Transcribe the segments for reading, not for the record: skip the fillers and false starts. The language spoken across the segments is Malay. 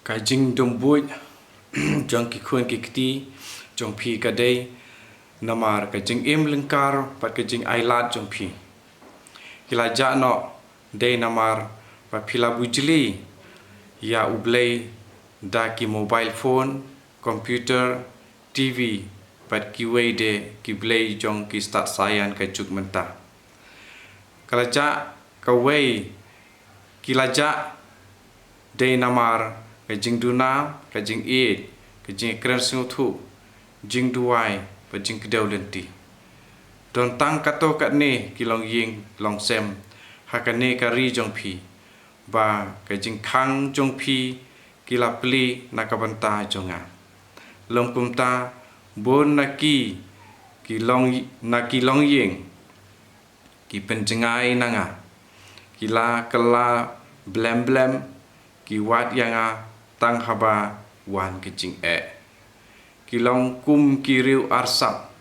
Kajing dombuj jong ki khun ki kti jong phi ka dei namar kajing im lengkar pat kajing ailat jong phi kila ja no dei namar pa phila bujli ya ublei da ki mobile phone computer TV pat ki wei de ki blei jong ki start sayan ka juk menta kala ja ka wei kila ja dei namar kajing duna kajing eid kajing keren singu thu jing duai pa jing kedau lenti don tang kato kat ne kilong ying long sem hakane kari jong phi ba kajing khang jong phi kila pli nakabanta jonga long kumta bon naki kilong ying ki penjengai nanga kila kala blem ki wat yanga tang haba wan kicing kilong kum kiriu arsap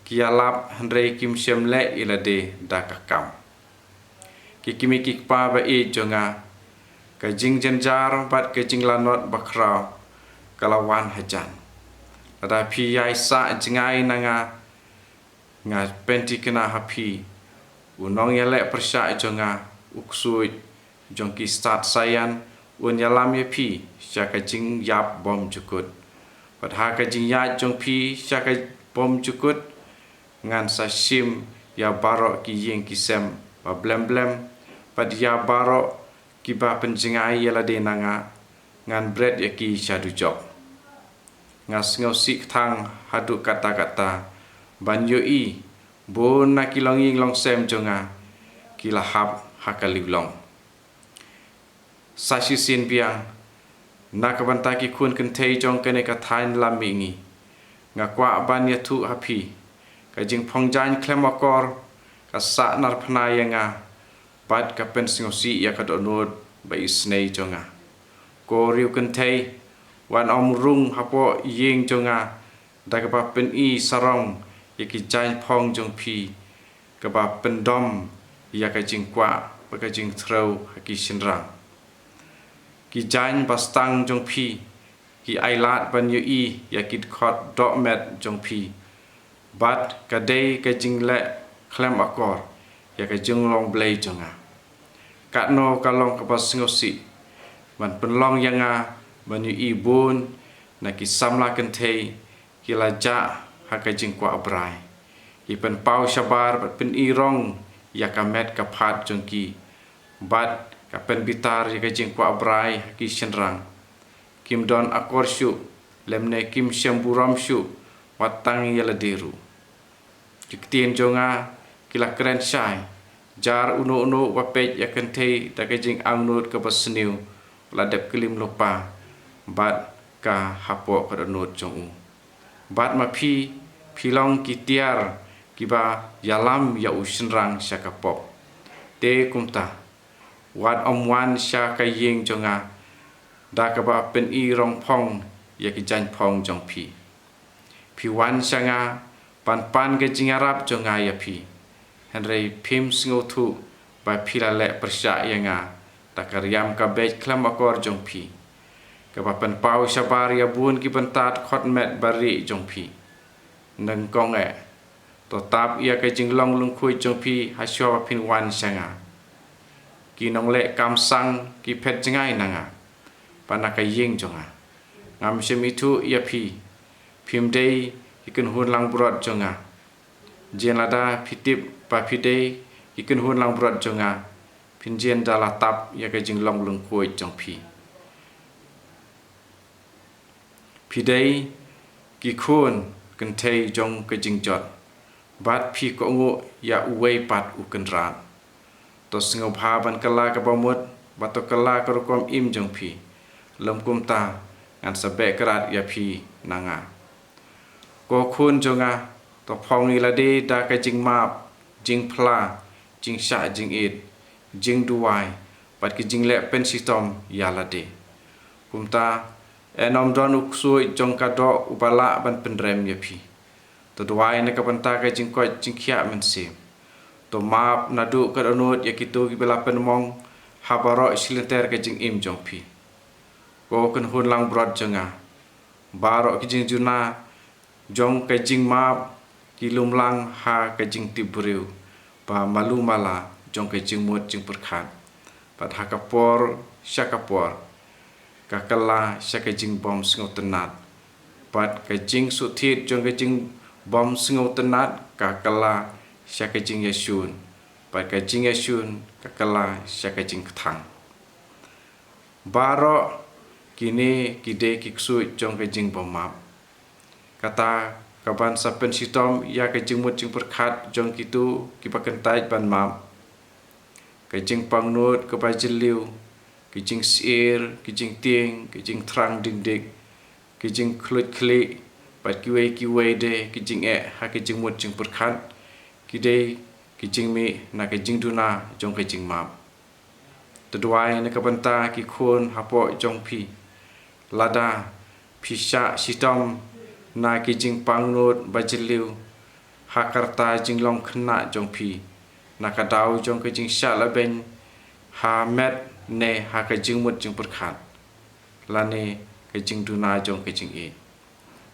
kialap handrei kim syemle ilade dakakam kikimi kikpa ba e jonga kajing jenjar bat kajing lanot bakrau kalawan hajan ada pi yai sa jengai nanga nga penti kena hapi unong yale persya jonga uksui jongki start sayan un yalam ye pi syaka jing yap bom jukut padha ka jing ya jong pi syaka bom jukut ngan sa sim ya barok ki yeng ki sem pa blem pad ya barok ki ba penjingai yala de nanga ngan bread ya ki syadu job ngas ngosik thang hadu kata ban yo i bon na kilong ying long sem jonga kila hap hakalilong sashi sin biang nakabanta ki kun kentei jong kene ka thain lamingi nga kwa ban ya thu hapi ka jing phongjan klemakor ka sa nar phna yanga pat ka pen singosi ya ka donod ba isnei jonga ko riu kentei wan om rung hapo ying jonga da ka ba pen i sarong ya ki jan phong jong phi ka ba pen dom ya ka jing kwa ba ka jing thrau haki sinrang ki jan bastang jong phi ki ailat ban yu i ya kit khot dot met jong phi bat ka dei ka jing le klem akor ya ka jing long blei jonga ka no ka long ka pas ngosi man penlong yanga ban yu i bun na ki samla kan thei ki la ja ha ka jing kwa brai i pen pau shabar bat pen i rong ya ka met ka phat jong ki bat ka pen bitar ya ka jing kwa brai ki shenrang kim don akor shu lemne kim shamburam shu watang yala deru kiktien jonga kila keren shai jar uno wapej ya kan thei ta ka jing angnut ka basniu la dep kelim lopa bat ka hapo ka donot jong bat ma philong ki tiar kiba yalam ya ushnrang syakapok te kumta wat omwan sya ka yeng jonga da ka ba pen i rong phong ya ki jan phong jong phi wan sanga pan ke jingarap jonga ya phi henrei phim sngo thu ba phila le persya yanga ta karyam ka bej klam akor jong phi ka ba pen pau shabar ya bun ki bentat khot met bari jong phi nang kong to tap ya ka jinglong lung khui jong phi ha syo phin wan sanga ki nong le kam sang ki phet jingai nanga panaka yeng jonga ngam semi thu ya phi phim dei ki kun hun lang brot jonga jen lada phitip pa phidei ki kun hun lang brot jonga phin jen dala tap ya ka jinglong lung khui jong phidei ki khun kun thei jong ka jing jot bat phi ko ngo ya uwei pat u kan ran to singo pha ban kala ka bamut bato kala ka rukom im jong phi lom kumta ngan sabe krat ya phi nanga ko khun jonga to phong ila de da ka jing map jing phla jing sha jing it jing duai pat ki jing le pen sitom ya la de kumta enom don uksui jong ka do ubala ban pendrem ya phi to duai na ka panta ka jing ko jing khia men sim to map nadu ka donot ya kitu ki bela pen mong habaro silenter ka jing im jong phi ko kan hun lang brod jonga barok kijing juna jong kajing map kilum lang ha kajing tibriu pa malu mala jong kajing mut jing perkhat pat hakapor syakapor kakala syakajing bom sngau tenat pat kajing suthit jong kajing bom sngau tenat kakala syakajing yasun pat kajing yasun kakala syakajing kthang barok kini kide kiksu jong kajing bom map kata kaban sapen sitom ya kajing mut jing perkhat jong kitu kipakentai ban map kajing pangnut kabajeliu kajing sir kajing tieng kajing trang dingdik kajing klut klik pat kiwe de kajing ha kajing mut jing perkhat kide kajing mi na kajing duna jong kajing map tuduai na kabanta ki khun hapo jong pi lada pisha sitom na kajing pangnut bajeliu hakarta jinglong khna jong pi na kadau jong kajing sha laben ha met ne ha kajing mut jing perkhat lane kajing duna jong kajing e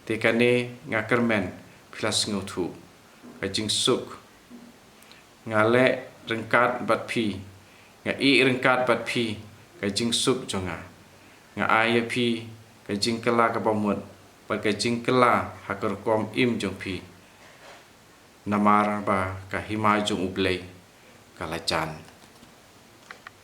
tekane ngakermen plus nguthu kajing suk ngale rengkat bat pi nga i rengkat bat pi kajing suk jonga nga aya pi kajing kala ka pamut pat kajing kala hakar kom im jong pi namar ba ka hima jong ublei kalacan